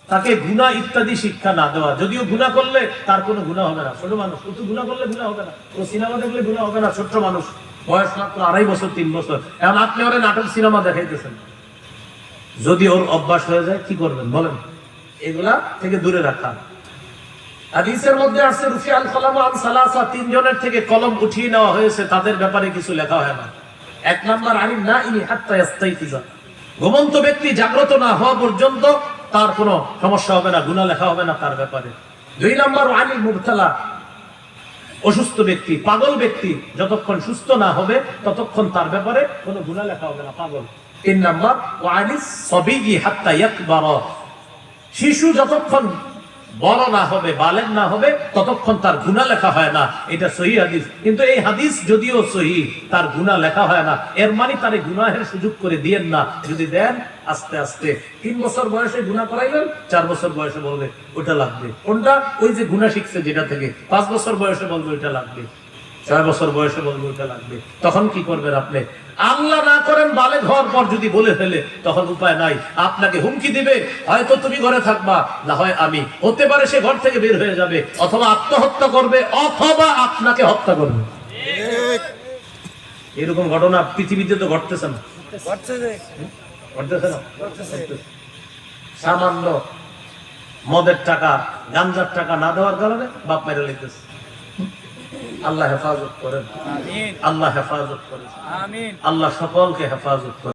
তাকে গুনাহ ইত্যাদি শিক্ষা না দেওয়া। যদিও গুনাহ করলে তার কোনো গুনাহ হবে না, ছোট মানুষ, কিন্তু গুনাহ করলে গুনাহ হবে না, ও সিনেমা দেখলে গুনাহ হবে না, ছোট্ট মানুষ, বয়স মাত্র 2.5 বছর 3 বছর, এখন আপনি ওরে নাটক সিনেমা দেখাইতেছেন। যদি ওর অভ্যাস হয়ে যায় কি করবেন বলেন? এগুলা থেকে দূরে রাখা। হাদিসের মধ্যে আছে রুফিআল কলামু আন সালাসা, 3 জনের থেকে কলম উঠিয়ে নেওয়া হয়েছে, তাদের ব্যাপারে কিছু লেখা হয় না। 1 নাম্বার আলিম নাইনি হাত্তা ইস্তাইকিজা, ঘুমন্ত ব্যক্তি জাগ্রত না হওয়া পর্যন্ত তার কোনো সমস্যা হবে না, গুনাহ লেখা হবে না তার ব্যাপারে। 2 নাম্বার আলিম মুবতালা, অসুস্থ ব্যক্তি, পাগল ব্যক্তি যতক্ষণ সুস্থ না হবে ততক্ষণ তার ব্যাপারে কোনো গুনাহ লেখা হবে না, পাগল। 3 নাম্বার ওয়ালিস সাবিয়্যি হাত্তা ইয়াকবারা, শিশু যতক্ষণ বড় না হবে, বালেগ না হবে ততক্ষণ তার গুনাহ লেখা হয় না। এটা সহিহ হাদিস, কিন্তু এই হাদিস যদিও সহিহ, তার গুনাহ লেখা হয় না, এর মানে তার গুনাহের সুযোগ করে দিয়েন না। যদি দেন আস্তে আস্তে 3 বছর বয়সে গুনাহ করাইলেন, 4 বছর বয়সে বলবে ওটা লাগবে, কোনটা? ওই যে গুনাহ শিখছে যেটা থেকে। 5 বছর বয়সে বলবে ওটা লাগবে, 6 বছর বয়সে বলবে ওটা লাগবে। তখন কি করবেন আপনি? আল্লাহ না করেন বালেগ হওয়ার পর যদি বলে ফেলে, তখন উপায় নাই, আপনাকে হুমকি দিবে, হয়তো তুমি ঘরে থাকবা, না হয় আমি, হতে পারে সে ঘর থেকে বের হয়ে যাবে, অথবা আত্মহত্যা করবে, অথবা আপনাকে হত্যা করবে। এরকম ঘটনা পৃথিবীতে তো ঘটতেছে না, ঘটতেছে না? সামান্য মদের টাকা, গাঞ্জার টাকা না দেওয়ার কারণে বাপ মেরে লিখতেছে। আল্লাহ হেফাজত করেন, আল্লাহ হেফাজত করেন, আল্লাহ সকলকে হেফাজত করেন।